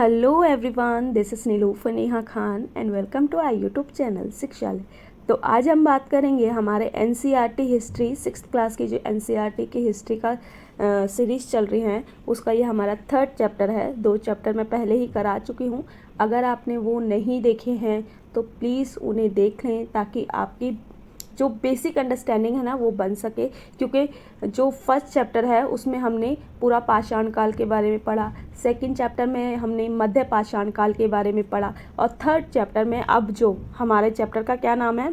Hello everyone, this is Neelufar Neha Khan and welcome to our YouTube channel Shikshalaya. तो आज हम बात करेंगे हमारे एनसीईआरटी हिस्ट्री 6th क्लास की, जो एनसीईआरटी की हिस्ट्री का सीरीज़ चल रही है, उसका ये हमारा 3rd चैप्टर है। 2 चैप्टर मैं पहले ही करा चुकी हूँ। अगर आपने वो नहीं देखे हैं तो प्लीज़ उन्हें देख लें, ताकि आपकी जो बेसिक अंडरस्टैंडिंग है ना वो बन सके। क्योंकि जो फर्स्ट चैप्टर है उसमें हमने पूरा पाषाण काल के बारे में पढ़ा, सेकंड चैप्टर में हमने मध्य पाषाण काल के बारे में पढ़ा, और थर्ड चैप्टर में अब जो हमारे चैप्टर का क्या नाम है,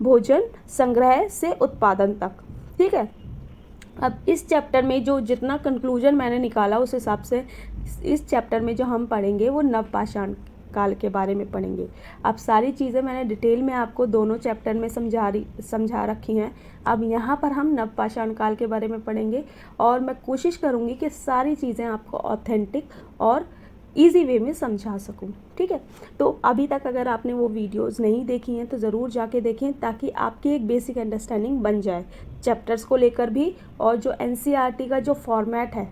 भोजन संग्रह से उत्पादन तक। ठीक है, अब इस चैप्टर में जो जितना कंक्लूजन मैंने निकाला उस हिसाब से इस चैप्टर में जो हम पढ़ेंगे वो नवपाषाण काल के बारे में पढ़ेंगे। अब सारी चीज़ें मैंने डिटेल में आपको दोनों चैप्टर में समझा रखी हैं। अब यहाँ पर हम नवपाषाण काल के बारे में पढ़ेंगे और मैं कोशिश करूँगी कि सारी चीज़ें आपको ऑथेंटिक और इजी वे में समझा सकूं। ठीक है, तो अभी तक अगर आपने वो वीडियोस नहीं देखी हैं तो ज़रूर जाके देखें, ताकि आपकी एक बेसिक अंडरस्टैंडिंग बन जाए चैप्टर्स को लेकर भी, और जो एनसीईआरटी का जो फॉर्मेट है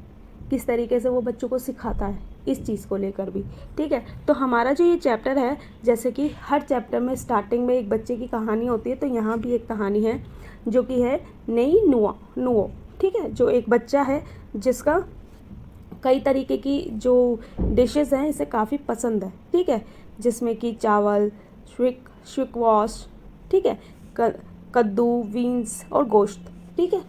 किस तरीके से वो बच्चों को सिखाता है इस चीज़ को लेकर भी। ठीक है, तो हमारा जो ये चैप्टर है, जैसे कि हर चैप्टर में स्टार्टिंग में एक बच्चे की कहानी होती है, तो यहाँ भी एक कहानी है जो कि है नई नुओ। ठीक है, जो एक बच्चा है जिसका कई तरीके की जो डिशेस हैं इसे काफ़ी पसंद है। ठीक है, जिसमें कि चावल, स्क्वॉश, ठीक है, कद्दू, बीन्स और गोश्त। ठीक है,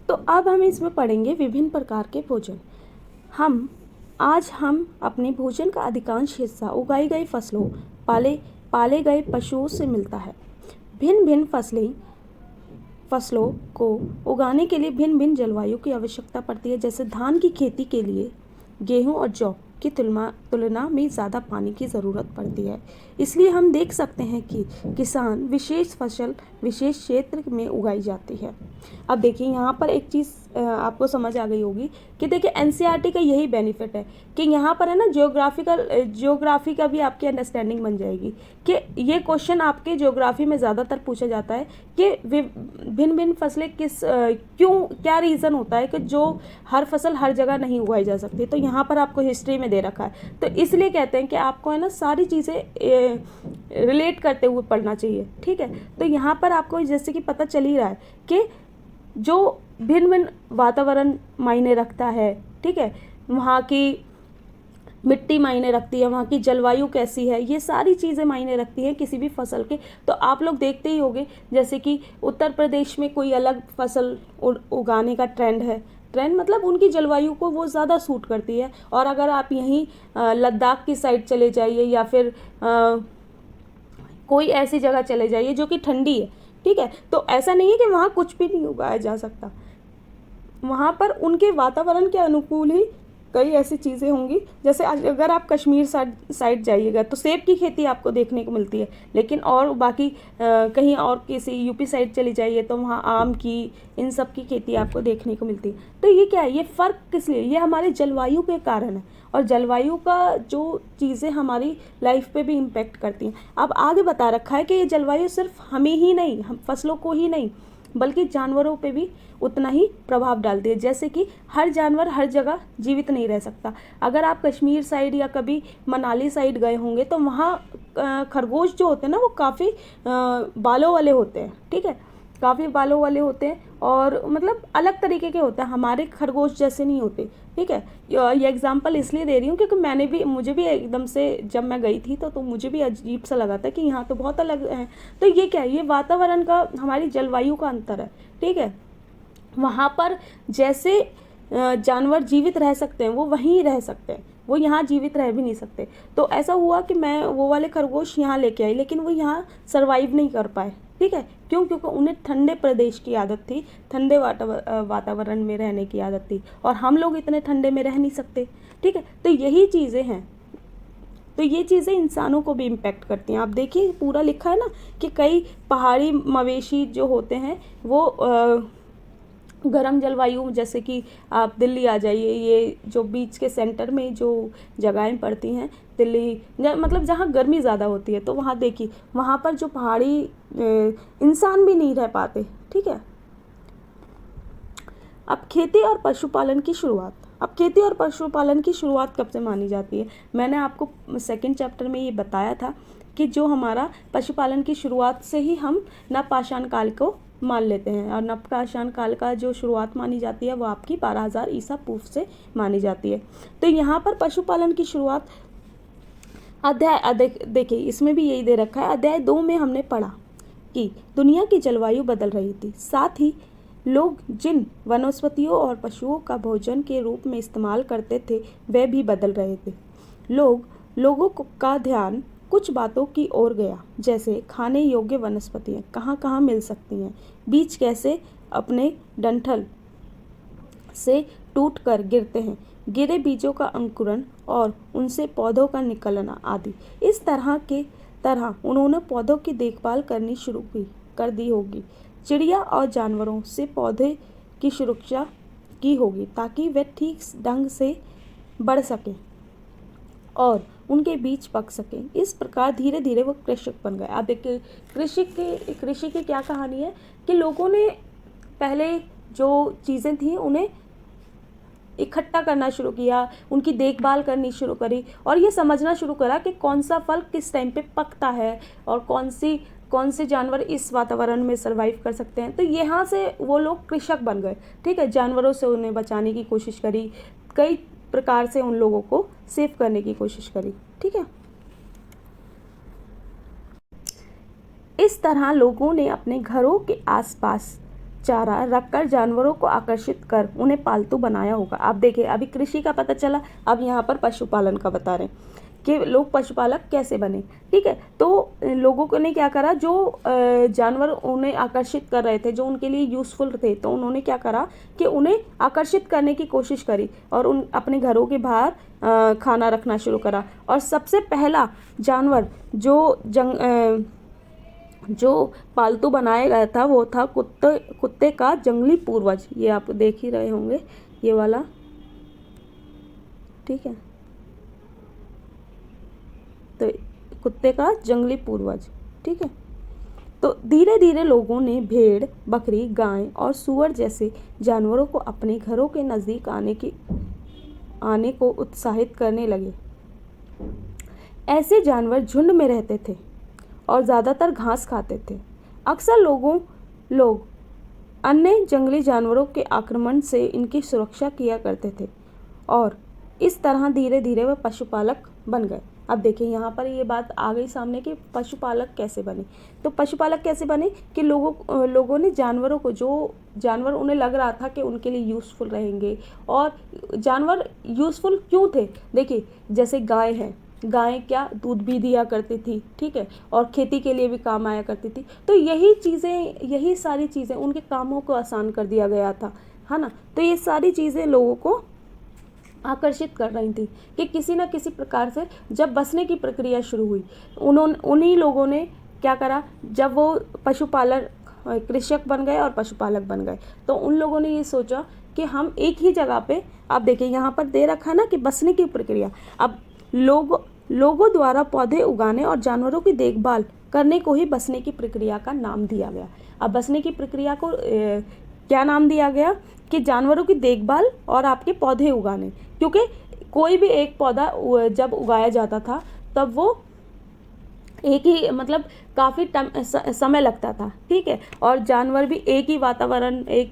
तो अब हम इसमें पढ़ेंगे विभिन्न प्रकार के भोजन। आज हम अपने भोजन का अधिकांश हिस्सा उगाई गई फसलों, पाले गए पशुओं से मिलता है। भिन्न भिन्न फसलों को उगाने के लिए भिन्न भिन्न जलवायु की आवश्यकता पड़ती है। जैसे धान की खेती के लिए गेहूं और जौ की तुलना में ज़्यादा पानी की ज़रूरत पड़ती है। इसलिए हम देख सकते हैं कि किसान विशेष फसल विशेष क्षेत्र में उगाई जाती है। अब देखिए, यहाँ पर एक चीज़ आपको समझ आ गई होगी कि देखिए एनसीईआरटी का यही बेनिफिट है कि यहाँ पर है ना ज्योग्राफी का भी आपकी अंडरस्टैंडिंग बन जाएगी। कि ये क्वेश्चन आपके ज्योग्राफी में ज़्यादातर पूछा जाता है कि भिन्न भिन्न फसलें क्या रीज़न होता है कि जो हर फसल हर जगह नहीं उगाई जा सकती। तो यहाँ पर आपको हिस्ट्री में दे रखा है, तो इसलिए कहते हैं कि आपको है ना सारी चीज़ें रिलेट करते हुए पढ़ना चाहिए। ठीक है, तो यहाँ पर आपको जैसे कि पता चल ही रहा है कि जो भिन्न भिन्न वातावरण मायने रखता है। ठीक है, वहाँ की मिट्टी मायने रखती है, वहाँ की जलवायु कैसी है, ये सारी चीज़ें मायने रखती हैं किसी भी फसल के। तो आप लोग देखते ही होंगे, जैसे कि उत्तर प्रदेश में कोई अलग फसल उगाने का ट्रेंड मतलब उनकी जलवायु को वो ज़्यादा सूट करती है। और अगर आप यहीं लद्दाख की साइड चले जाइए या फिर कोई ऐसी जगह चले जाइए जो कि ठंडी है, ठीक है, तो ऐसा नहीं है कि वहाँ कुछ भी नहीं उगाया जा सकता। वहाँ पर उनके वातावरण के अनुकूल ही कई ऐसी चीज़ें होंगी। जैसे अगर आप कश्मीर साइड जाइएगा तो सेब की खेती आपको देखने को मिलती है, लेकिन और बाकी कहीं और किसी यूपी साइड चली जाइए तो वहाँ आम की, इन सब की खेती आपको देखने को मिलती है। तो ये क्या है, ये फ़र्क किस लिए, ये हमारे जलवायु के कारण है, और जलवायु का जो चीज़ें हमारी लाइफ पे भी इम्पेक्ट करती हैं। अब आगे बता रखा है कि ये जलवायु सिर्फ हमें ही नहीं, हम फसलों को ही नहीं, बल्कि जानवरों पे भी उतना ही प्रभाव डालती है। जैसे कि हर जानवर हर जगह जीवित नहीं रह सकता। अगर आप कश्मीर साइड या कभी मनाली साइड गए होंगे तो वहाँ खरगोश जो होते हैं ना वो काफ़ी बालों वाले होते हैं। ठीक है, काफ़ी बालों वाले होते हैं और मतलब अलग तरीके के होते हैं, हमारे खरगोश जैसे नहीं होते। ठीक है, ये एग्जांपल इसलिए दे रही हूँ क्योंकि मुझे भी एकदम से जब मैं गई थी तो मुझे भी अजीब सा लगा था कि यहाँ तो बहुत अलग है। तो ये क्या है, ये वातावरण का, हमारी जलवायु का अंतर है। ठीक है, वहाँ पर जैसे जानवर जीवित रह सकते हैं वो वहीं रह सकते हैं, वो यहाँ जीवित रह भी नहीं सकते। तो ऐसा हुआ कि मैं वो वाले खरगोश यहाँ लेके आई, लेकिन वो यहाँ सरवाइव नहीं कर पाए। ठीक है, क्योंकि उन्हें ठंडे प्रदेश की आदत थी, ठंडे वातावरण में रहने की आदत थी, और हम लोग इतने ठंडे में रह नहीं सकते। ठीक है, तो यही चीज़ें हैं, तो ये चीज़ें इंसानों को भी इम्पेक्ट करती हैं। आप देखिए पूरा लिखा है ना कि कई पहाड़ी मवेशी जो होते हैं वो गर्म जलवायु, जैसे कि आप दिल्ली आ जाइए, ये जो बीच के सेंटर में जो जगहें पड़ती हैं दिल्ली, मतलब जहाँ गर्मी ज़्यादा होती है, तो वहाँ देखिए वहाँ पर जो पहाड़ी इंसान भी नहीं रह पाते। ठीक है, अब खेती और पशुपालन की शुरुआत। अब खेती और पशुपालन की शुरुआत कब से मानी जाती है? मैंने आपको सेकंड चैप्टर में ये बताया था कि जो हमारा पशुपालन की शुरुआत से ही हम नवपाषाण काल को मान लेते हैं, और नवपाषाण काल का जो शुरुआत मानी जाती है वो आपकी 12,000 ईसा पूर्व से मानी जाती है। तो यहाँ पर पशुपालन की शुरुआत देखिए इसमें भी यही दे रखा है। अध्याय 2 में हमने पढ़ा कि दुनिया की जलवायु बदल रही थी, साथ ही लोग जिन वनस्पतियों और पशुओं का भोजन के रूप में इस्तेमाल करते थे वे भी बदल रहे थे। लोगों का ध्यान कुछ बातों की ओर गया, जैसे खाने योग्य वनस्पतियाँ कहाँ कहाँ मिल सकती हैं, बीज कैसे अपने डंठल से टूट कर गिरते हैं, गिरे बीजों का अंकुरण और उनसे पौधों का निकलना आदि। इस तरह उन्होंने पौधों की देखभाल करनी शुरू कर दी होगी। चिड़िया और जानवरों से पौधे की सुरक्षा की होगी ताकि वे ठीक ढंग से बढ़ सकें और उनके बीज पक सकें। इस प्रकार धीरे धीरे वो कृषक बन गए। अब देखिए कृषि की क्या कहानी है कि लोगों ने पहले जो चीज़ें थी उन्हें इकट्ठा करना शुरू किया, उनकी देखभाल करनी शुरू करी और ये समझना शुरू करा कि कौन सा फल किस टाइम पे पकता है और कौन से जानवर इस वातावरण में सर्वाइव कर सकते हैं। तो यहाँ से वो लोग कृषक बन गए। ठीक है, जानवरों से उन्हें बचाने की कोशिश करी, कई प्रकार से उन लोगों को सेव करने की कोशिश करी। ठीक है, इस तरह लोगों ने अपने घरों के आसपास चारा रखकर जानवरों को आकर्षित कर उन्हें पालतू बनाया होगा। आप देखिए अभी कृषि का पता चला, अब यहाँ पर पशुपालन का बता रहे हैं कि लोग पशुपालक कैसे बने। ठीक है, तो लोगों ने क्या करा, जो जानवर उन्हें आकर्षित कर रहे थे, जो उनके लिए यूज़फुल थे, तो उन्होंने क्या करा कि उन्हें आकर्षित करने की कोशिश करी और अपने घरों के बाहर खाना रखना शुरू करा। और सबसे पहला जानवर जो पालतू बनाया गया था वो था कुत्ते का जंगली पूर्वज। ये आप देख ही रहे होंगे, ये वाला। ठीक है, तो कुत्ते का जंगली पूर्वज। ठीक है, तो धीरे धीरे लोगों ने भेड़, बकरी, गाय और सूअर जैसे जानवरों को अपने घरों के नज़दीक आने को उत्साहित करने लगे। ऐसे जानवर झुंड में रहते थे और ज़्यादातर घास खाते थे। अक्सर लोग अन्य जंगली जानवरों के आक्रमण से इनकी सुरक्षा किया करते थे और इस तरह धीरे धीरे वह पशुपालक बन गए। अब देखिए यहाँ पर ये बात आ गई सामने कि पशुपालक कैसे बने। तो पशुपालक कैसे बने कि लोगों ने जानवरों को, जो जानवर उन्हें लग रहा था कि उनके लिए यूज़फुल रहेंगे, और जानवर यूज़फुल क्यों थे, देखिए जैसे गाय है, गाय क्या दूध भी दिया करती थी। ठीक है, और खेती के लिए भी काम आया करती थी। तो यही सारी चीज़ें उनके कामों को आसान कर दिया गया था, है ना। तो ये सारी चीज़ें लोगों को आकर्षित कर रही थी कि किसी न किसी प्रकार से जब बसने की प्रक्रिया शुरू हुई, उन्हीं लोगों ने क्या करा, जब वो पशुपालक कृषक बन गए और पशुपालक बन गए, तो उन लोगों ने ये सोचा कि हम एक ही जगह पे, आप देखिए यहाँ पर दे रखा ना कि बसने की प्रक्रिया। अब लोगों द्वारा पौधे उगाने और जानवरों की देखभाल करने को ही बसने की प्रक्रिया का नाम दिया गया। अब बसने की प्रक्रिया को क्या नाम दिया गया कि जानवरों की देखभाल और आपके पौधे उगाने, क्योंकि कोई भी एक पौधा जब उगाया जाता था तब वो एक ही काफ़ी समय लगता था। ठीक है, और जानवर भी एक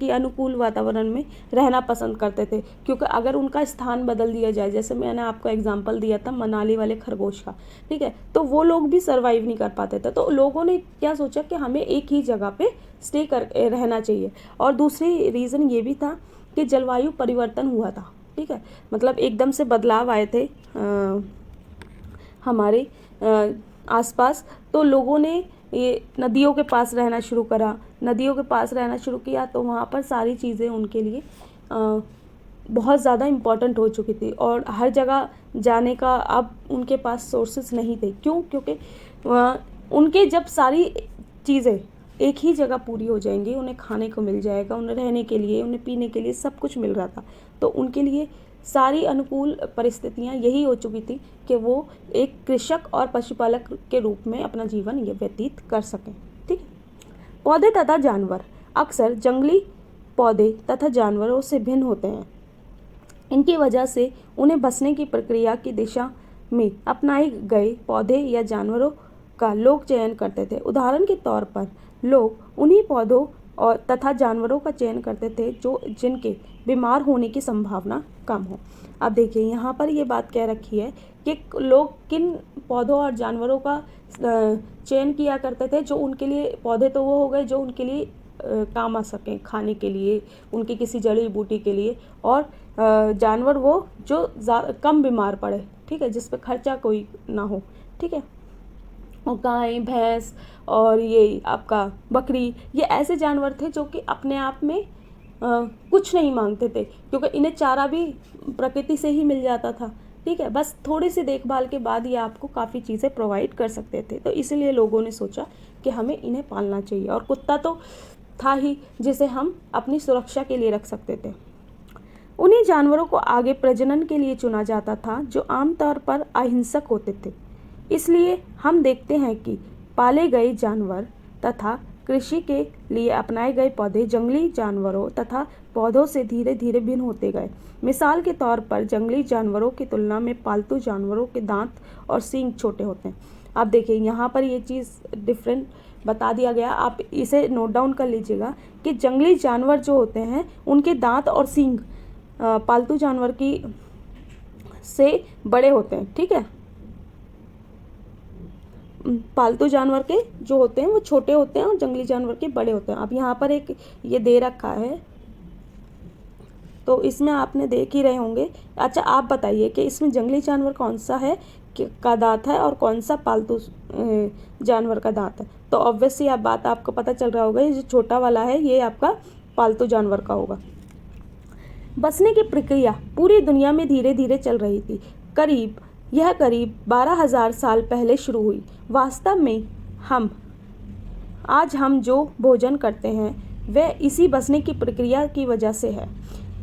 ही अनुकूल वातावरण में रहना पसंद करते थे, क्योंकि अगर उनका स्थान बदल दिया जाए, जैसे मैंने आपको एग्जांपल दिया था मनाली वाले खरगोश का, ठीक है, तो वो लोग भी सर्वाइव नहीं कर पाते थे। तो लोगों ने क्या सोचा कि हमें एक ही जगह पे स्टे कर रहना चाहिए। और दूसरी रीज़न ये भी था कि जलवायु परिवर्तन हुआ था। ठीक है, एकदम से बदलाव आए थे हमारे आसपास, तो लोगों ने ये नदियों के पास रहना शुरू किया, तो वहाँ पर सारी चीज़ें उनके लिए बहुत ज़्यादा इम्पॉर्टेंट हो चुकी थी और हर जगह जाने का अब उनके पास सोर्सेस नहीं थे। क्यों? क्योंकि उनके जब सारी चीज़ें एक ही जगह पूरी हो जाएंगी, उन्हें खाने को मिल जाएगा, उन्हें रहने के लिए, उन्हें पीने के लिए सब कुछ मिल रहा था, तो उनके लिए सारी अनुकूल परिस्थितियाँ यही हो चुकी थी कि वो एक कृषक और पशुपालक के रूप में अपना जीवन व्यतीत कर सकें। ठीक है, पौधे तथा जानवर अक्सर जंगली पौधे तथा जानवरों से भिन्न होते हैं। इनकी वजह से उन्हें बसने की प्रक्रिया की दिशा में अपनाए गए पौधे या जानवरों का लोग चयन करते थे। उदाहरण के तौर पर लोग उन्हीं पौधों और तथा जानवरों का चयन करते थे जो जिनके बीमार होने की संभावना कम हो। अब देखिए यहाँ पर ये बात कह रखी है कि लोग किन पौधों और जानवरों का चयन किया करते थे, जो उनके लिए, पौधे तो वो हो गए जो उनके लिए काम आ सकें, खाने के लिए, उनकी किसी जड़ी बूटी के लिए, और जानवर वो जो कम बीमार पड़े, ठीक है, जिस पे खर्चा कोई ना हो, ठीक है। और गाय, भैंस और ये आपका बकरी, ये ऐसे जानवर थे जो कि अपने आप में कुछ नहीं मांगते थे, क्योंकि इन्हें चारा भी प्रकृति से ही मिल जाता था, ठीक है। बस थोड़ी सी देखभाल के बाद ये आपको काफ़ी चीज़ें प्रोवाइड कर सकते थे, तो इसलिए लोगों ने सोचा कि हमें इन्हें पालना चाहिए। और कुत्ता तो था ही जिसे हम अपनी सुरक्षा के लिए रख सकते थे। उन्हीं जानवरों को आगे प्रजनन के लिए चुना जाता था जो आमतौर पर अहिंसक होते थे। इसलिए हम देखते हैं कि पाले गए जानवर तथा कृषि के लिए अपनाए गए पौधे जंगली जानवरों तथा पौधों से धीरे धीरे भिन्न होते गए। मिसाल के तौर पर जंगली जानवरों की तुलना में पालतू जानवरों के दांत और सींग छोटे होते हैं। आप देखिए यहाँ पर ये चीज़ डिफरेंट बता दिया गया, आप इसे नोट डाउन कर लीजिएगा कि जंगली जानवर जो होते हैं उनके दांत और सींग पालतू जानवर की से बड़े होते हैं, ठीक है। पालतू जानवर के जो होते हैं वो छोटे होते हैं और जंगली जानवर के बड़े होते हैं। अब यहाँ पर एक ये दे रखा है, तो इसमें आपने देख ही रहे होंगे। अच्छा, आप बताइए कि इसमें जंगली जानवर कौन सा है का दांत है और कौन सा पालतू जानवर का दांत है। तो ऑब्वियसली आप बात आपको पता चल रहा होगा, ये जो छोटा वाला है ये आपका पालतू जानवर का होगा। बसने की प्रक्रिया पूरी दुनिया में धीरे धीरे चल रही थी। करीब 12,000 साल पहले शुरू हुई। वास्तव में आज हम जो भोजन करते हैं वह इसी बसने की प्रक्रिया की वजह से है।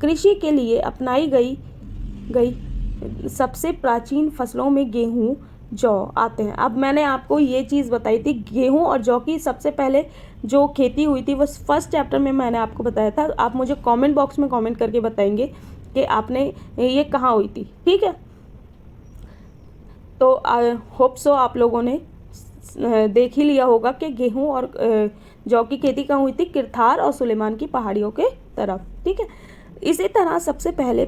कृषि के लिए अपनाई गई सबसे प्राचीन फसलों में गेहूँ, जौ आते हैं। अब मैंने आपको ये चीज़ बताई थी, गेहूँ और जौ की सबसे पहले जो खेती हुई थी वो फर्स्ट चैप्टर में मैंने आपको बताया था। आप मुझे कमेंट बॉक्स में कमेंट करके बताएंगे कि आपने ये कहाँ हुई थी, ठीक है। तो आई होप सो आप लोगों ने देख ही लिया होगा कि गेहूँ और जौ की खेती कहाँ हुई थी, किरथार और सुलेमान की पहाड़ियों के तरफ, ठीक है। इसी तरह सबसे पहले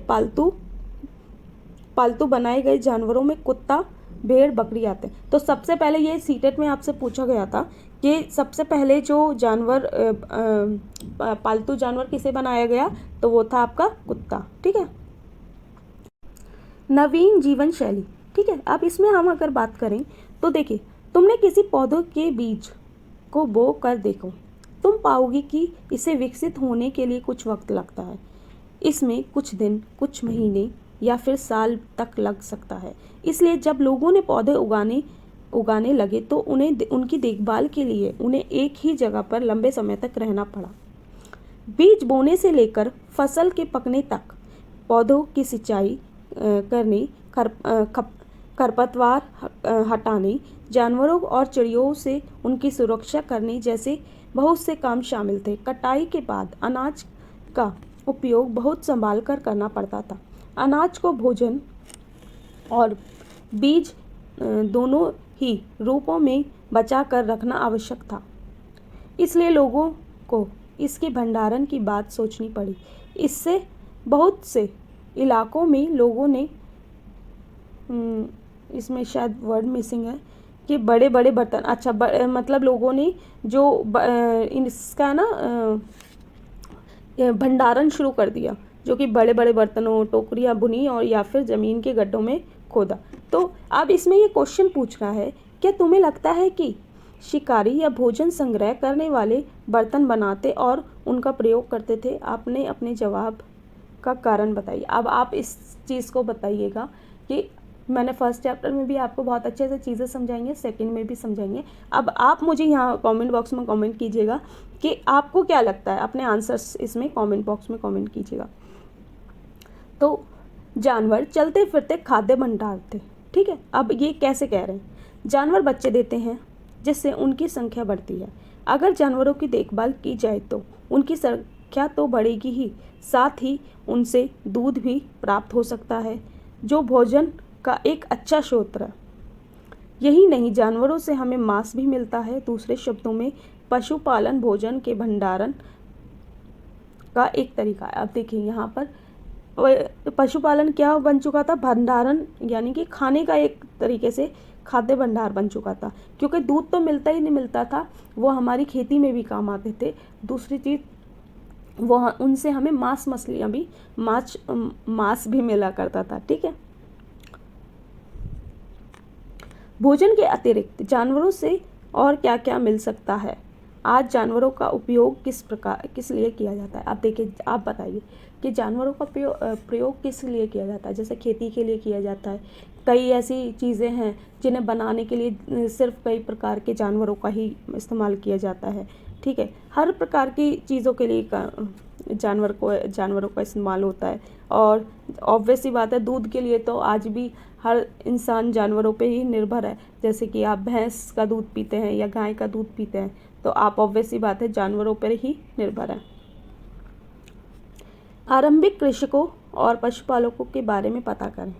पालतू बनाए गए जानवरों में कुत्ता, भेड़, बकरी आते हैं। तो सबसे पहले ये सीटेट में आपसे पूछा गया था कि सबसे पहले जो जानवर पालतू जानवर किसे बनाया गया, तो वो था आपका कुत्ता, ठीक है। नवीन जीवन शैली, ठीक है। अब इसमें हम अगर बात करें तो देखिए, तुमने किसी पौधे के बीज को बो कर देखो, तुम पाओगी कि इसे विकसित होने के लिए कुछ वक्त लगता है। इसमें कुछ दिन, कुछ महीने या फिर साल तक लग सकता है। इसलिए जब लोगों ने पौधे उगाने लगे तो उनकी देखभाल के लिए उन्हें एक ही जगह पर लंबे समय तक रहना पड़ा। बीज बोने से लेकर फसल के पकने तक पौधों की सिंचाई करनी, खरपतवार हटाने, जानवरों और चिड़ियों से उनकी सुरक्षा करने जैसे बहुत से काम शामिल थे। कटाई के बाद अनाज का उपयोग बहुत संभाल कर करना पड़ता था। अनाज को भोजन और बीज दोनों ही रूपों में बचा कर रखना आवश्यक था। इसलिए लोगों को इसके भंडारण की बात सोचनी पड़ी। इससे बहुत से इलाकों में लोगों ने इसमें शायद वर्ड मिसिंग है कि बड़े बड़े बर्तन, अच्छा मतलब लोगों ने जो इसका ना भंडारण शुरू कर दिया, जो कि बड़े बड़े बर्तनों, टोकरियाँ बुनी और या फिर ज़मीन के गड्ढों में खोदा। तो अब इसमें ये क्वेश्चन पूछ रहा है, क्या तुम्हें लगता है कि शिकारी या भोजन संग्रह करने वाले बर्तन बनाते और उनका प्रयोग करते थे? आपने अपने जवाब का कारण बताइए। अब आप इस चीज़ को बताइएगा कि मैंने फर्स्ट चैप्टर में भी आपको बहुत अच्छे से चीज़ें समझाएंगे, सेकंड में भी समझाएंगे। अब आप मुझे यहाँ कमेंट बॉक्स में कमेंट कीजिएगा कि आपको क्या लगता है, अपने आंसर्स इसमें कमेंट बॉक्स में कमेंट कीजिएगा। तो जानवर चलते फिरते खाद्य भंडार थे, ठीक है। अब ये कैसे कह रहे हैं, जानवर बच्चे देते हैं जिससे उनकी संख्या बढ़ती है। अगर जानवरों की देखभाल की जाए तो उनकी संख्या तो बढ़ेगी ही, साथ ही उनसे दूध भी प्राप्त हो सकता है, जो भोजन का एक अच्छा स्रोत है। यही नहीं, जानवरों से हमें मांस भी मिलता है। दूसरे शब्दों में पशुपालन भोजन के भंडारण का एक तरीका है। अब देखिए यहाँ पर पशुपालन क्या बन चुका था, भंडारण, यानी कि खाने का एक तरीके से खाद्य भंडार बन चुका था, क्योंकि दूध तो मिलता ही नहीं मिलता था, वो हमारी खेती में भी काम आते थे। दूसरी चीज़, वो उनसे हमें मछलियाँ भी मांस भी मिला करता था। ठीक है, भोजन के अतिरिक्त जानवरों से और क्या क्या मिल सकता है? आज जानवरों का उपयोग किस लिए किया जाता है? आप देखिए, आप बताइए कि जानवरों का प्रयोग किस लिए किया जाता है? जैसे खेती के लिए किया जाता है, कई ऐसी चीज़ें हैं जिन्हें बनाने के लिए सिर्फ कई प्रकार के जानवरों का ही इस्तेमाल किया जाता है। ठीक है, हर प्रकार की चीज़ों के लिए जानवरों का इस्तेमाल होता है। और ऑब्वियस सी बात है, दूध के लिए तो आज भी हर इंसान जानवरों पे ही निर्भर है। जैसे कि आप भैंस का दूध पीते हैं या गाय का दूध पीते हैं, तो आप ऑब्वियस सी बात है जानवरों पर ही निर्भर हैं। आरंभिक कृषकों और पशुपालकों के बारे में पता करें।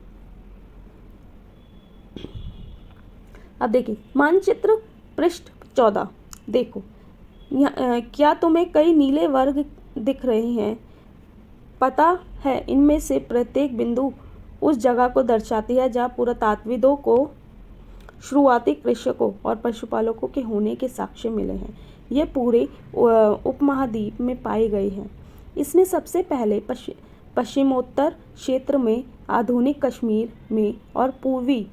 अब देखिए, मानचित्र पृष्ठ 14 देखो, क्या तुम्हें कई नीले वर्ग दिख रहे हैं? पता है इनमें से प्रत्येक बिंदु उस जगह को दर्शाती है जहाँ पुरातात्विदों को शुरुआती कृषकों और पशुपालकों के होने के साक्ष्य मिले हैं। ये पूरे उपमहाद्वीप में पाए गए हैं। इसमें सबसे पहले पश्चिमोत्तर क्षेत्र में, आधुनिक कश्मीर में और पूर्वी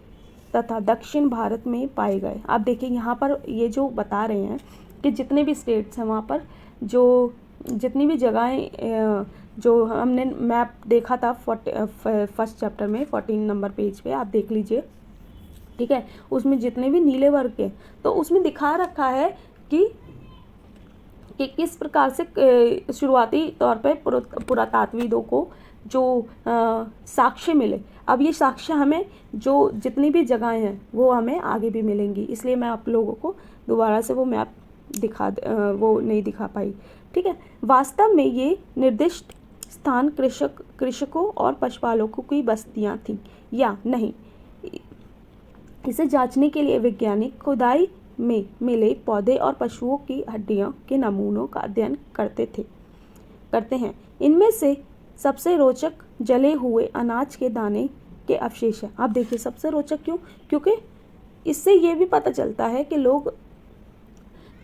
तथा दक्षिण भारत में पाए गए। आप देखिए यहाँ पर ये जो बता रहे हैं कि जितने भी स्टेट्स हैं वहाँ पर जो जितनी भी जगहें जो हमने मैप देखा था फर्स्ट चैप्टर में 14 नंबर पेज पे, आप देख लीजिए। ठीक है, उसमें जितने भी नीले वर्ग के, तो उसमें दिखा रखा है कि किस प्रकार से शुरुआती तौर पे पुरातात्विदों को जो साक्ष्य मिले। अब ये साक्ष्य हमें जो जितनी भी जगहें हैं वो हमें आगे भी मिलेंगी, इसलिए मैं आप लोगों को दोबारा से वो मैप वो नहीं दिखा पाई। ठीक है, वास्तव में ये निर्दिष्ट स्थान कृषकों और पशुपालकों की बस्तियां थीं या नहीं, इसे जांचने के लिए वैज्ञानिक खुदाई में मिले पौधे और पशुओं की हड्डियों के नमूनों का अध्ययन करते हैं। इनमें से सबसे रोचक जले हुए अनाज के दाने के अवशेष हैं। आप देखिए, सबसे रोचक क्यों? क्योंकि इससे ये भी पता चलता है कि लोग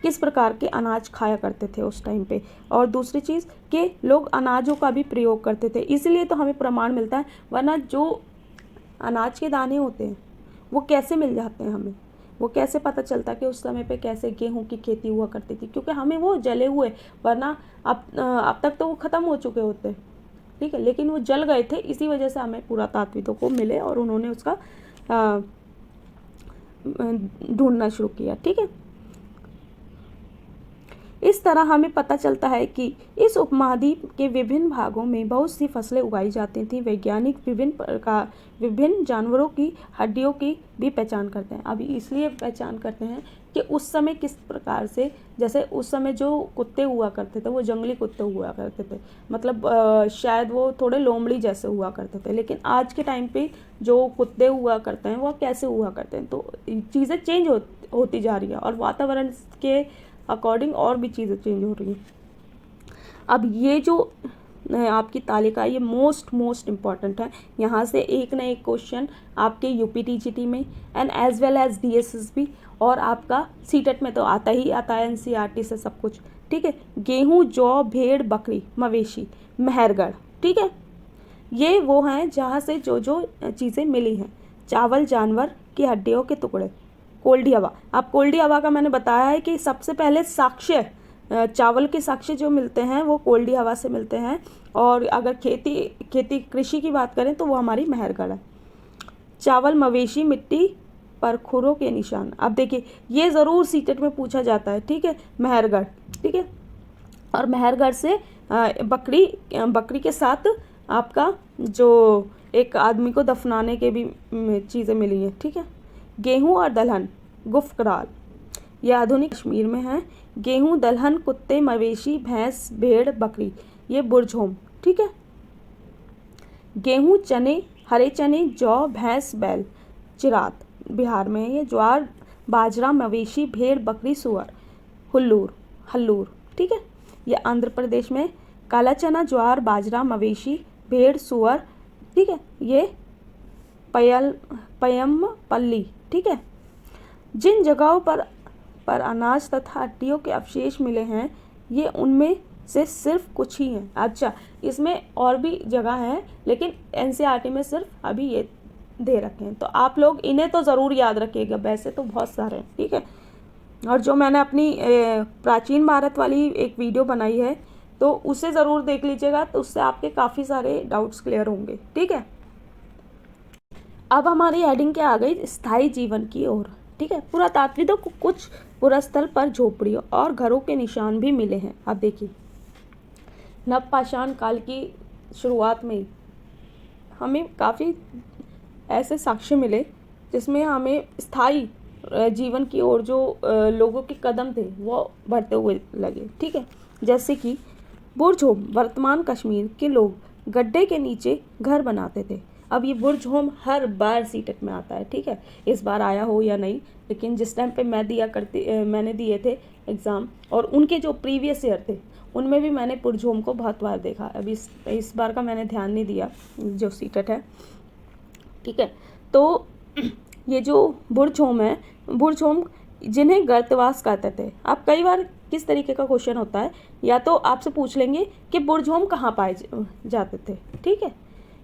किस प्रकार के अनाज खाया करते थे उस टाइम पे, और दूसरी चीज़ कि लोग अनाजों का भी प्रयोग करते थे, इसलिए तो हमें प्रमाण मिलता है। वरना जो अनाज के दाने होते हैं वो कैसे मिल जाते हैं हमें? वो कैसे पता चलता कि उस समय पे कैसे गेहूं की खेती हुआ करती थी? क्योंकि हमें वो जले हुए, वरना अब तक तो वो ख़त्म हो चुके होते। ठीक है, लेकिन वो जल गए थे, इसी वजह से हमें पुरातात्विदों को मिले और उन्होंने उसका ढूंढना शुरू किया। ठीक है, इस तरह हमें पता चलता है कि इस उपमहाद्वीप के विभिन्न भागों में बहुत सी फसलें उगाई जाती थीं। वैज्ञानिक विभिन्न जानवरों की हड्डियों की भी पहचान करते हैं। अभी इसलिए पहचान करते हैं कि उस समय किस प्रकार से, जैसे उस समय जो कुत्ते हुआ करते थे वो जंगली कुत्ते हुआ करते थे, मतलब शायद वो थोड़े लोमड़ी जैसे हुआ करते थे। लेकिन आज के टाइम पे जो कुत्ते हुआ करते हैं वो कैसे हुआ करते हैं? तो चीज़ें चेंज होती जा रही है और वातावरण के अकॉर्डिंग और भी चीज़ें चेंज हो रही हैं। अब ये जो आपकी तालिका, ये मोस्ट इम्पॉर्टेंट है। यहाँ से एक ना एक क्वेश्चन आपके यूपीटीजीटी में and as well as DSSB और आपका सीटेट में तो आता ही आता है, एनसीईआरटी से सब कुछ। ठीक है, गेहूँ, जौ, भेड़, बकरी, मवेशी, मेहरगढ़। ठीक है, ये वो हैं जहाँ से जो चीज़ें मिली हैं। चावल, जानवर की हड्डियों के टुकड़े, कोल्डी हवा। अब कोल्डी हवा का मैंने बताया है कि सबसे पहले साक्ष्य, चावल के साक्ष्य जो मिलते हैं वो कोल्डी हवा से मिलते हैं। और अगर खेती कृषि की बात करें तो वो हमारी मेहरगढ़ है। चावल, मवेशी, मिट्टी पर खुरों के निशान। अब देखिए, ये ज़रूर सीटेट में पूछा जाता है। ठीक है, मेहरगढ़। ठीक है, और मेहरगढ़ से बकरी के साथ आपका जो एक आदमी को दफनाने के भी चीज़ें मिली हैं। ठीक है, गेहूँ और दलहन, गुफकराल। ये आधुनिक कश्मीर में है। गेहूँ, दलहन, कुत्ते, मवेशी, भैंस, भेड़, बकरी, ये बुरझोम। ठीक है। गेहूँ, चने, हरे चने, जौ, भैंस, बैल, चिरात बिहार में है ये। ज्वार, बाजरा, मवेशी, भेड़, बकरी, सुअर, हल्लूर। ठीक है। ये आंध्र प्रदेश में। काला चना, ज्वार, बाजरा, मवेशी, भेड़, सुअर। ठीक है। ये पयमपल्ली। ठीक है। जिन जगहों पर अनाज तथा हड्डियों के अवशेष मिले हैं, ये उनमें से सिर्फ कुछ ही हैं। अच्छा, इसमें और भी जगह हैं, लेकिन एनसीईआरटी में सिर्फ अभी ये दे रखे हैं, तो आप लोग इन्हें तो ज़रूर याद रखिएगा, वैसे तो बहुत सारे हैं। ठीक है। और जो मैंने अपनी प्राचीन भारत वाली एक वीडियो बनाई है, तो उसे ज़रूर देख लीजिएगा, तो उससे आपके काफ़ी सारे डाउट्स क्लियर होंगे। ठीक है। अब हमारी हेडिंग क्या आ गई, स्थायी जीवन की ओर। ठीक है। पुरातात्विकों को कुछ पुरास्थल पर झोपड़ियों और घरों के निशान भी मिले हैं। अब देखिए, नवपाषाण काल की शुरुआत में हमें काफ़ी ऐसे साक्ष्य मिले जिसमें हमें स्थायी जीवन की ओर जो लोगों के कदम थे वो बढ़ते हुए लगे। ठीक है। जैसे कि बुरझोम, वर्तमान कश्मीर के लोग गड्ढे के नीचे घर बनाते थे। अब ये बुरझोम हर बार सीटेट में आता है। ठीक है। इस बार आया हो या नहीं, लेकिन जिस टाइम पे मैंने दिए थे एग्ज़ाम, और उनके जो प्रीवियस ईयर थे उनमें भी मैंने बुरझोम को बहुत बार देखा। अभी इस बार का मैंने ध्यान नहीं दिया जो सीटेट है। ठीक है। तो ये जो बुरझोम है, बुरझोम जिन्हें गर्तवास कहते थे। अब कई बार किस तरीके का क्वेश्चन होता है, या तो आपसे पूछ लेंगे कि बुरझोम कहाँ पाए जाते थे। ठीक है।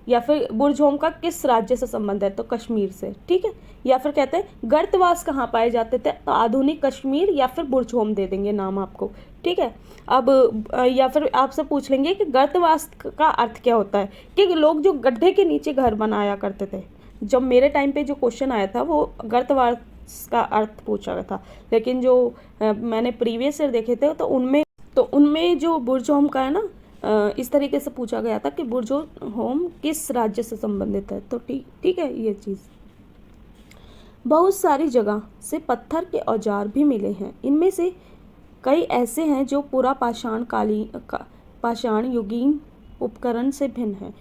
या फिर बुरझोम का किस राज्य से संबंध है, तो कश्मीर से। ठीक है। या फिर कहते हैं गर्तवास कहाँ पाए जाते थे, तो आधुनिक कश्मीर, या फिर बुरझोम दे देंगे नाम आपको। ठीक है। अब या फिर आपसे पूछ लेंगे कि गर्तवास का अर्थ क्या होता है, कि लोग जो गड्ढे के नीचे घर बनाया करते थे। जब मेरे टाइम पे जो क्वेश्चन आया था वो गर्तवास का अर्थ पूछा गया था, लेकिन जो मैंने प्रीवियस ईयर देखे थे तो उनमें जो बुरझोम का है ना, इस तरीके से पूछा गया था कि बुरझोम किस राज्य से संबंधित है। तो ठीक है। ये चीज़ बहुत सारी जगह से पत्थर के औजार भी मिले हैं। इनमें से कई ऐसे हैं जो पूरा पाषाण युगीन उपकरण से भिन्न हैं,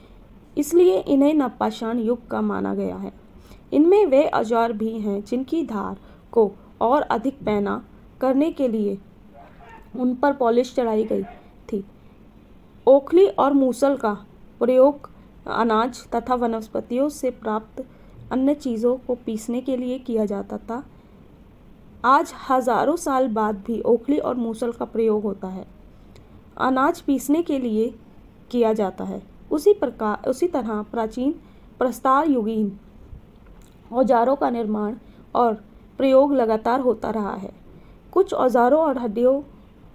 इसलिए इन्हें नवपाषाण युग का माना गया है। इनमें वे औजार भी हैं जिनकी धार को और अधिक पैना करने के लिए उन पर पॉलिश चढ़ाई गई थी। ओखली और मूसल का प्रयोग अनाज तथा वनस्पतियों से प्राप्त अन्य चीज़ों को पीसने के लिए किया जाता था। आज हजारों साल बाद भी ओखली और मूसल का प्रयोग होता है, अनाज पीसने के लिए किया जाता है। उसी तरह प्राचीन प्रस्तर युगीन औजारों का निर्माण और प्रयोग लगातार होता रहा है। कुछ औजारों और हड्डियों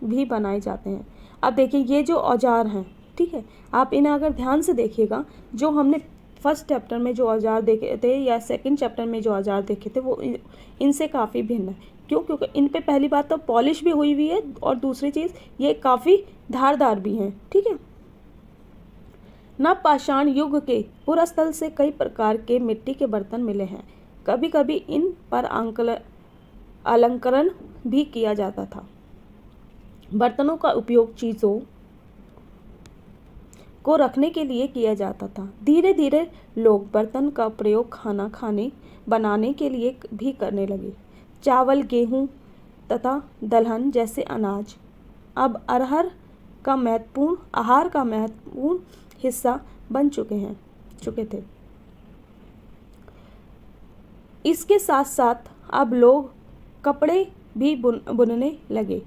भी बनाए जाते हैं। अब देखिए, ये जो औजार हैं, ठीक है, आप इन्हें अगर ध्यान से देखिएगा, जो हमने फर्स्ट चैप्टर में जो औजार देखे थे या सेकंड चैप्टर में जो औजार देखे थे, वो इनसे काफ़ी भिन्न है। क्यों? क्योंकि इन पे पहली बात तो पॉलिश भी हुई हुई है, और दूसरी चीज़ ये काफ़ी धारदार भी हैं। ठीक है। नवपाषाण युग के पुरास्थल से कई प्रकार के मिट्टी के बर्तन मिले हैं। कभी कभी इन पर अलंकरण भी किया जाता था। बर्तनों का उपयोग चीज़ों को रखने के लिए किया जाता था। धीरे धीरे लोग बर्तन का प्रयोग खाना बनाने के लिए भी करने लगे। चावल, गेहूं तथा दलहन जैसे अनाज अब आहार का महत्वपूर्ण हिस्सा बन चुके थे। इसके साथ साथ अब लोग कपड़े भी बुनने लगे।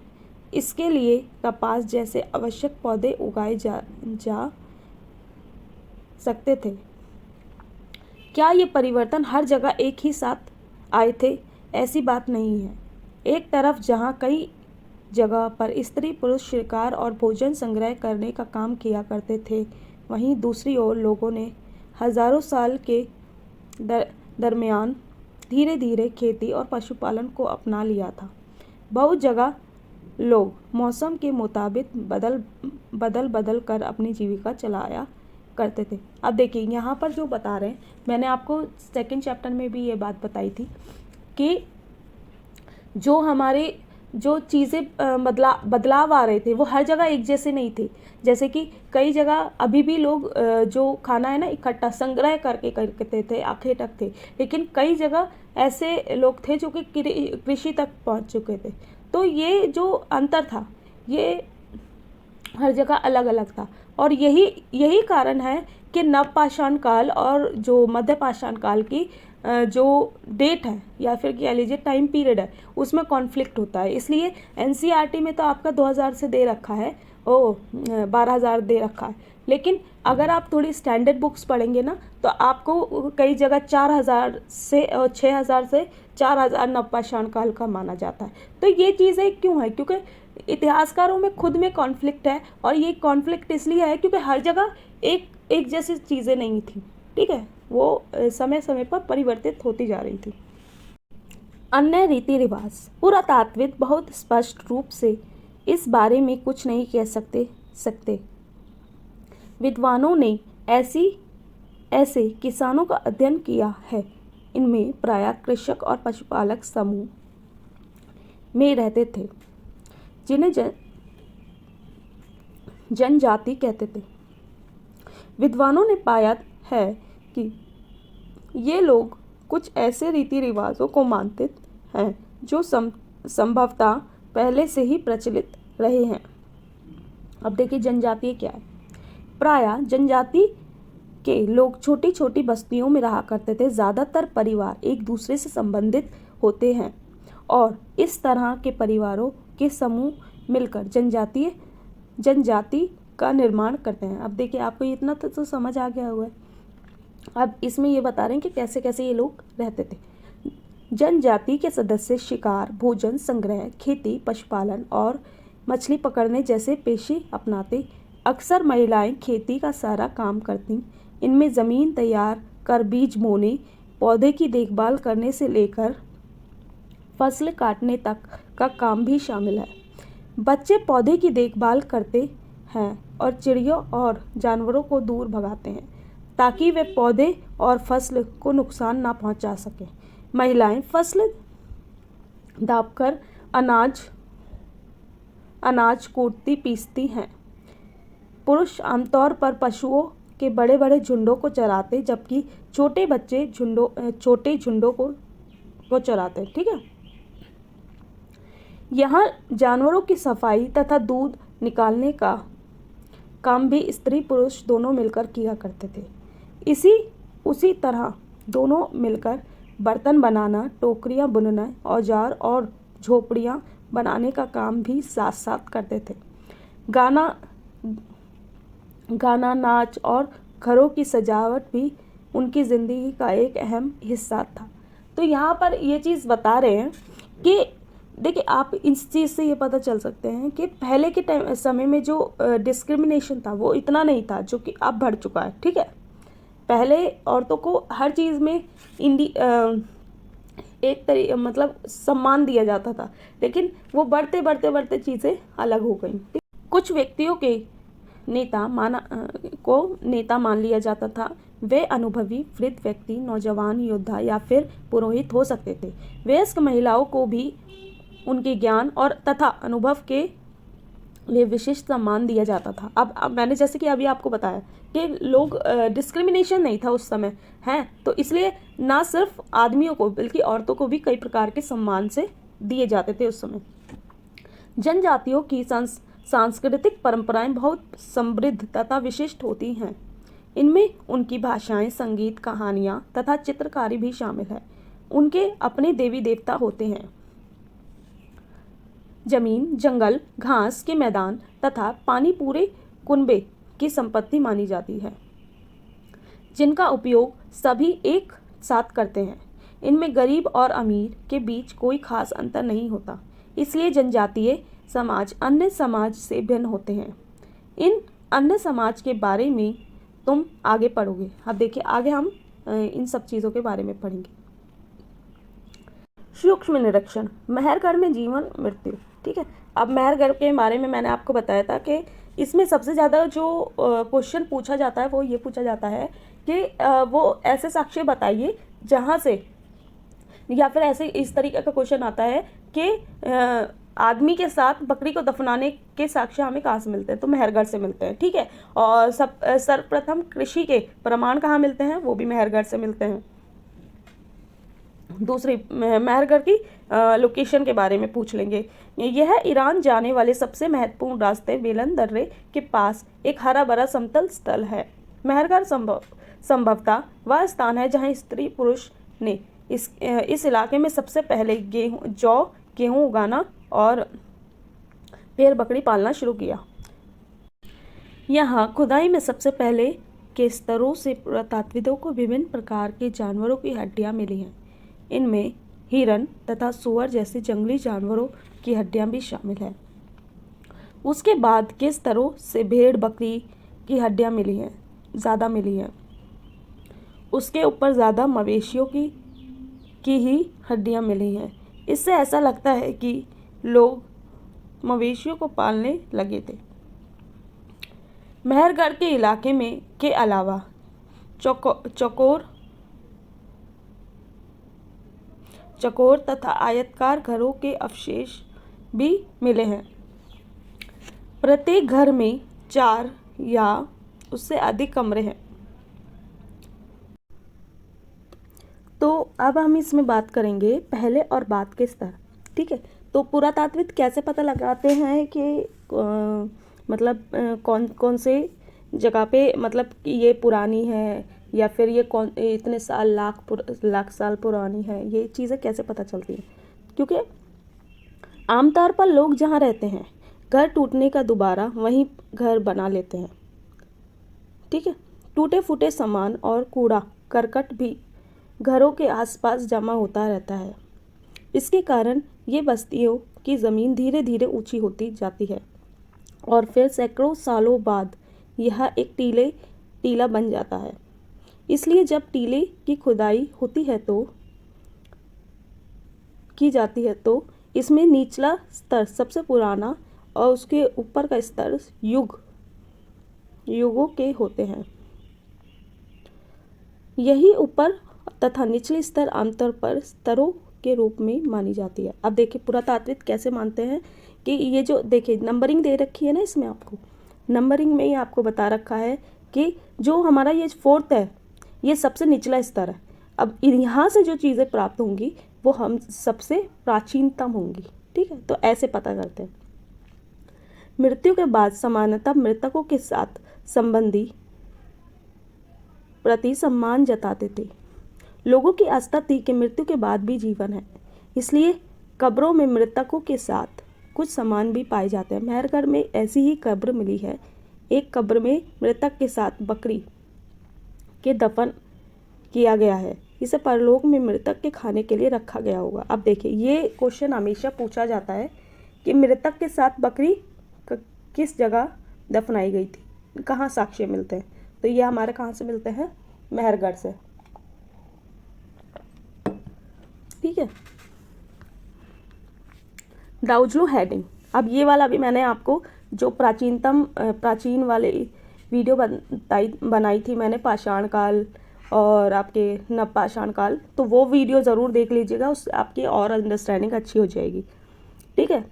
इसके लिए कपास जैसे आवश्यक पौधे उगाए जा सकते थे। क्या ये परिवर्तन हर जगह एक ही साथ आए थे? ऐसी बात नहीं है। एक तरफ जहाँ कई जगह पर स्त्री पुरुष शिकार और भोजन संग्रह करने का काम किया करते थे, वहीं दूसरी ओर लोगों ने हजारों साल के दरमियान धीरे धीरे खेती और पशुपालन को अपना लिया था। बहुत जगह लोग मौसम के मुताबिक बदल कर अपनी जीविका चलाया करते थे। अब देखिए, यहाँ पर जो बता रहे हैं, मैंने आपको सेकंड चैप्टर में भी ये बात बताई थी कि जो हमारे जो चीज़ें बदलाव आ रहे थे वो हर जगह एक जैसे नहीं थे। जैसे कि कई जगह अभी भी लोग जो खाना है ना इकट्ठा संग्रह करके करते थे, आखेटक थे, लेकिन कई जगह ऐसे लोग थे जो कि कृषि तक पहुंच चुके थे। तो ये जो अंतर था ये हर जगह अलग अलग था, और यही कारण है कि नवपाषाण काल और जो मध्य पाषाण काल की जो डेट है या फिर कह लीजिए टाइम पीरियड है उसमें कॉन्फ्लिक्ट होता है। इसलिए एनसीईआरटी में तो आपका 2000 से दे रखा है, 12,000 दे रखा है, लेकिन अगर आप थोड़ी स्टैंडर्ड बुक्स पढ़ेंगे ना तो आपको कई जगह 4,000 से 6,000 से 4,000 नवपाषाण काल का माना जाता है। तो ये चीज़ें क्यों है? क्योंकि इतिहासकारों में खुद में कॉन्फ्लिक्ट है, और ये कॉन्फ्लिक्ट इसलिए है क्योंकि हर जगह एक जैसी चीज़ें नहीं थी, ठीक है, वो समय समय पर परिवर्तित होती जा रही थी। अन्य रीति रिवाज। पुरातात्विद बहुत स्पष्ट रूप से इस बारे में कुछ नहीं कह सकते। विद्वानों ने ऐसे किसानों का अध्ययन किया है, इनमें प्रायः कृषक और पशुपालक समूह में रहते थे, जिन्हें जनजाति कहते थे। विद्वानों ने पाया है कि ये लोग कुछ ऐसे रीति रिवाजों को मानते हैं जो संभवतः पहले से ही प्रचलित रहे हैं। अब देखिए जनजाति क्या है। प्रायः जनजाति के लोग छोटी छोटी बस्तियों में रहा करते थे। ज़्यादातर परिवार एक दूसरे से संबंधित होते हैं और इस तरह के परिवारों के समूह मिलकर जनजाति का निर्माण करते हैं। अब देखिए आपको इतना तो समझ आ गया हुआ है। अब इसमें ये बता रहे हैं कि कैसे कैसे ये लोग रहते थे। जनजाति के सदस्य शिकार, भोजन संग्रह, खेती, पशुपालन और मछली पकड़ने जैसे पेशे अपनाते। अक्सर महिलाएं खेती का सारा काम करती। इनमें ज़मीन तैयार कर बीज बोने, पौधे की देखभाल करने से लेकर फसल काटने तक का काम भी शामिल है। बच्चे पौधे की देखभाल करते हैं और चिड़ियों और जानवरों को दूर भगाते हैं ताकि वे पौधे और फसल को नुकसान ना पहुंचा सकें। महिलाएं फसल दाबकर अनाज कूटती पीसती हैं। पुरुष आमतौर पर पशुओं के बड़े बड़े झुंडों को चराते, जबकि छोटे बच्चे छोटे झुंडों को चराते। ठीक है। यहाँ जानवरों की सफाई तथा दूध निकालने का काम भी स्त्री पुरुष दोनों मिलकर किया करते थे। उसी तरह दोनों मिलकर बर्तन बनाना, टोकरियाँ बुनना, औजार और झोपड़ियाँ बनाने का काम भी साथ साथ करते थे। गाना, नाच और घरों की सजावट भी उनकी ज़िंदगी का एक अहम हिस्सा था। तो यहाँ पर ये चीज़ बता रहे हैं कि देखिए आप इस चीज़ से ये पता चल सकते हैं कि पहले के समय में जो डिस्क्रिमिनेशन था वो इतना नहीं था जो कि अब बढ़ चुका है। ठीक है। पहले औरतों को हर चीज़ में मतलब सम्मान दिया जाता था, लेकिन वो बढ़ते चीज़ें अलग हो गई। कुछ व्यक्तियों के नेता मान लिया जाता था। वे अनुभवी वृद्ध व्यक्ति, नौजवान योद्धा या फिर पुरोहित हो सकते थे। वयस्क महिलाओं को भी उनके ज्ञान और तथा अनुभव के लिए विशिष्ट सम्मान दिया जाता था। अब मैंने जैसे कि अभी आपको बताया कि लोग डिस्क्रिमिनेशन नहीं था उस समय हैं, तो इसलिए ना सिर्फ आदमियों को बल्कि औरतों को भी कई प्रकार के सम्मान से दिए जाते थे उस समय। जनजातियों की सांस्कृतिक परंपराएं बहुत समृद्ध तथा विशिष्ट होती हैं। इनमें उनकी भाषाएं, संगीत, कहानियाँ तथा चित्रकारी भी शामिल है। उनके अपने देवी देवता होते हैं। जमीन, जंगल, घास के मैदान तथा पानी पूरे कुनबे की संपत्ति मानी जाती है, जिनका उपयोग सभी एक साथ करते हैं। इनमें गरीब और अमीर के बीच कोई खास अंतर नहीं होता, इसलिए जनजातीय समाज अन्य समाज से भिन्न होते हैं। इन अन्य समाज के बारे में तुम आगे पढ़ोगे। अब देखिए आगे हम इन सब चीज़ों के बारे में पढ़ेंगे। सूक्ष्म निरीक्षण, मेहरगढ़ में जीवन मृत्यु। ठीक है। अब मेहरगढ़ के बारे में मैंने आपको बताया था कि इसमें सबसे ज़्यादा जो क्वेश्चन पूछा जाता है वो ये पूछा जाता है कि वो ऐसे साक्ष्य बताइए जहाँ से, या फिर ऐसे इस तरीके का क्वेश्चन आता है कि आदमी के साथ बकरी को दफनाने के साक्ष्य हमें कहाँ से मिलते हैं, तो मेहरगढ़ से मिलते हैं। ठीक है, और सर्वप्रथम कृषि के प्रमाण कहाँ मिलते हैं, वो भी मेहरगढ़ से मिलते हैं। दूसरी मेहरगढ़ की लोकेशन के बारे में पूछ लेंगे। यह ईरान जाने वाले सबसे महत्वपूर्ण रास्ते बेलन दर्रे के पास एक हरा भरा समतल स्थल है। मेहरगढ़ संभवतः वह स्थान है जहां स्त्री पुरुष ने इस इलाके में सबसे पहले गेहूं उगाना और फिर बकरी पालना शुरू किया। यहाँ खुदाई में सबसे पहले के स्तरों से पुरातात्विदों को विभिन्न प्रकार के जानवरों की हड्डियाँ मिली हैं। इनमें हिरन तथा सुअर जैसे जंगली जानवरों की हड्डियाँ भी शामिल हैं। उसके बाद के स्तरों से भेड़ बकरी की हड्डियाँ ज़्यादा मिली हैं। उसके ऊपर ज़्यादा मवेशियों की ही हड्डियाँ मिली हैं। इससे ऐसा लगता है कि लोग मवेशियों को पालने लगे थे। मेहरगढ़ के इलाके में के अलावा चकोर तथा आयताकार घरों के अवशेष भी मिले हैं। प्रत्येक घर में 4 या उससे अधिक कमरे हैं। तो अब हम इसमें बात करेंगे पहले और बाद के स्तर। ठीक है, तो पुरातात्विद कैसे पता लगाते हैं कि कौन कौन से जगह पे मतलब कि ये पुरानी है या फिर ये इतने साल लाख साल पुरानी है, ये चीज़ें कैसे पता चलती हैं? क्योंकि आमतौर पर लोग जहाँ रहते हैं घर टूटने का दोबारा वहीं घर बना लेते हैं। ठीक है, टूटे फूटे सामान और कूड़ा करकट भी घरों के आसपास जमा होता रहता है। इसके कारण ये बस्तियों की ज़मीन धीरे धीरे ऊंची होती जाती है और फिर सैकड़ों सालों बाद यह एक टीला बन जाता है। इसलिए जब टीले की खुदाई की जाती है तो इसमें निचला स्तर सबसे पुराना और उसके ऊपर का स्तर युगों के होते हैं। यही ऊपर तथा निचले स्तर आमतौर पर स्तरों के रूप में मानी जाती है। अब देखिए पुरातात्विद कैसे मानते हैं कि ये जो देखिए नंबरिंग दे रखी है ना, इसमें आपको नंबरिंग में ही आपको बता रखा है कि जो हमारा ये 4th है ये सबसे निचला स्तर है। अब यहाँ से जो चीज़ें प्राप्त होंगी वो हम सबसे प्राचीनतम होंगी। ठीक है, तो ऐसे पता करते हैं। मृत्यु के बाद सामान्यतः मृतकों के साथ संबंधी प्रति सम्मान जताते थे। लोगों की आस्था थी कि मृत्यु के बाद भी जीवन है, इसलिए कब्रों में मृतकों के साथ कुछ सामान भी पाए जाते हैं। मेहरगढ़ में ऐसी ही कब्र मिली है। एक कब्र में मृतक के साथ बकरी के दफन किया गया है। इसे परलोक में मृतक के खाने के लिए रखा गया होगा। अब देखिए ये क्वेश्चन हमेशा पूछा जाता है कि मृतक के साथ बकरी किस जगह दफनाई गई थी, कहाँ साक्ष्य मिलते हैं? तो ये हमारे कहाँ से मिलते हैं? मेहरगढ़ से। ठीक है, डाउजलो हेडिंग। अब ये वाला भी मैंने आपको जो प्राचीन वाले वीडियो बनाई थी मैंने पाषाण काल और आपके नवपाषाण काल, तो वो वीडियो ज़रूर देख लीजिएगा, उससे आपकी और अंडरस्टैंडिंग अच्छी हो जाएगी। ठीक है,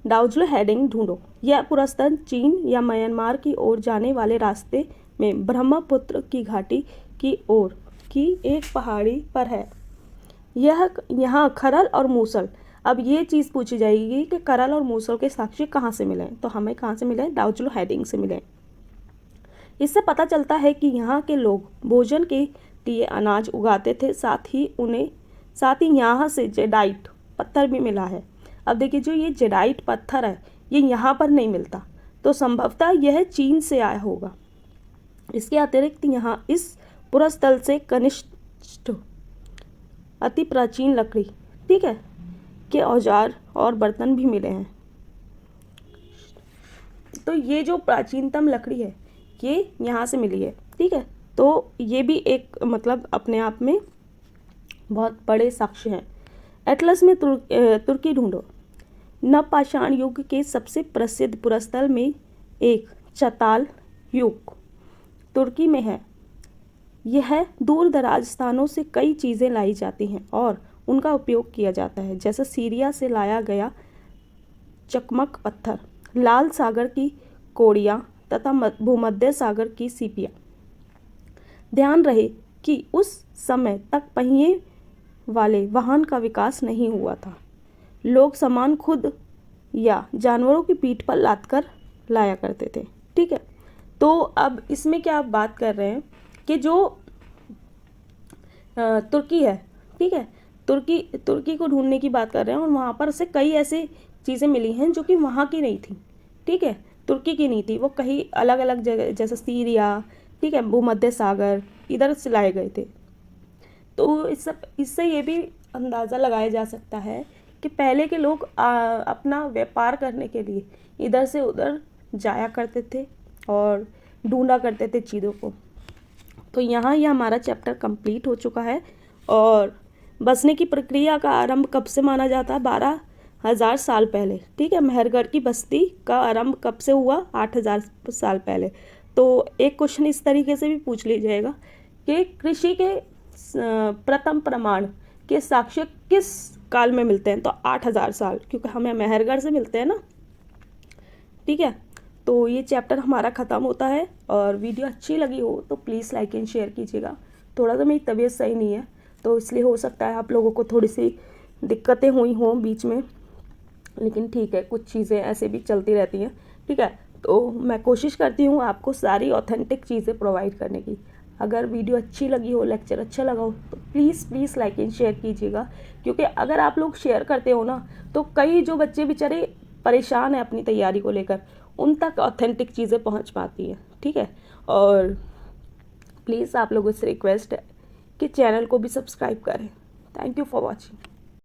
डाउजलो हेडिंग ढूंढो। यह पुरस्तर चीन या म्यांमार की ओर जाने वाले रास्ते में ब्रह्मपुत्र की घाटी की ओर की एक पहाड़ी पर है। यहाँ खरल और मूसल। अब ये चीज़ पूछी जाएगी कि करल और मूसल के साक्ष्य कहाँ से मिले, तो हमें कहाँ से मिले? डाउजलो हेडिंग से मिले। इससे पता चलता है कि यहाँ के लोग भोजन के लिए अनाज उगाते थे, साथ ही यहाँ से जेडाइट पत्थर भी मिला है। अब देखिए जो ये जेडाइट पत्थर है ये यहाँ पर नहीं मिलता, तो संभवतः यह चीन से आया होगा। इसके अतिरिक्त यहाँ इस पुरस्थल से कनिष्ठ अति प्राचीन लकड़ी, ठीक है, के औजार और बर्तन भी मिले हैं। तो ये जो प्राचीनतम लकड़ी है ये यहाँ से मिली है। ठीक है, तो ये भी एक मतलब अपने आप में बहुत बड़े साक्ष्य हैं। एटलस में तुर्की ढूंढो। नवपाषाण युग के सबसे प्रसिद्ध पुरस्थल में एक चताल युग तुर्की में है। यह दूर दराज स्थानों से कई चीज़ें लाई जाती हैं और उनका उपयोग किया जाता है, जैसे सीरिया से लाया गया चकमक पत्थर, लाल सागर की कोड़ियाँ तथा भूमध्य सागर की सीपियाँ। ध्यान रहे कि उस समय तक पहिए वाले वाहन का विकास नहीं हुआ था। लोग सामान खुद या जानवरों की पीठ पर लाद कर लाया करते थे। ठीक है, तो अब इसमें क्या आप बात कर रहे हैं कि जो तुर्की है, ठीक है, तुर्की को ढूंढने की बात कर रहे हैं और वहाँ पर से कई ऐसी चीज़ें मिली हैं जो कि वहाँ की नहीं थी। ठीक है, तुर्की की नहीं थी, वो कहीं अलग अलग जगह जैसे सीरिया, ठीक है, भूमध्य सागर, इधर से लाए गए थे। तो इससे ये भी अंदाज़ा लगाया जा सकता है कि पहले के लोग अपना व्यापार करने के लिए इधर से उधर जाया करते थे और ढूंढा करते थे चीज़ों को। तो यहाँ ये हमारा चैप्टर कंप्लीट हो चुका है। और बसने की प्रक्रिया का आरंभ कब से माना जाता है? 12,000 साल पहले। ठीक है, मेहरगढ़ की बस्ती का आरंभ कब से हुआ? 8,000 साल पहले। तो एक क्वेश्चन इस तरीके से भी पूछ लीजिएगा कि कृषि के प्रथम प्रमाण के साक्ष्य किस काल में मिलते हैं? तो 8,000 साल, क्योंकि हमें मेहरगढ़ से मिलते हैं ना। ठीक है, तो ये चैप्टर हमारा ख़त्म होता है। और वीडियो अच्छी लगी हो तो प्लीज़ लाइक एंड शेयर कीजिएगा। थोड़ा सा मेरी तबीयत सही नहीं है, तो इसलिए हो सकता है आप लोगों को थोड़ी सी दिक्कतें हुई हों बीच में, लेकिन ठीक है, कुछ चीज़ें ऐसे भी चलती रहती हैं। ठीक है, तो मैं कोशिश करती हूँ आपको सारी ऑथेंटिक चीज़ें प्रोवाइड करने की। अगर वीडियो अच्छी लगी हो, लेक्चर अच्छा लगा हो, तो प्लीज़ लाइक एंड शेयर कीजिएगा, क्योंकि अगर आप लोग शेयर करते हो ना, तो कई जो बच्चे बेचारे परेशान हैं अपनी तैयारी को लेकर, उन तक ऑथेंटिक चीज़ें पहुंच पाती हैं। ठीक है, और प्लीज़ आप लोगों से रिक्वेस्ट है कि चैनल को भी सब्सक्राइब करें। Thank you for watching.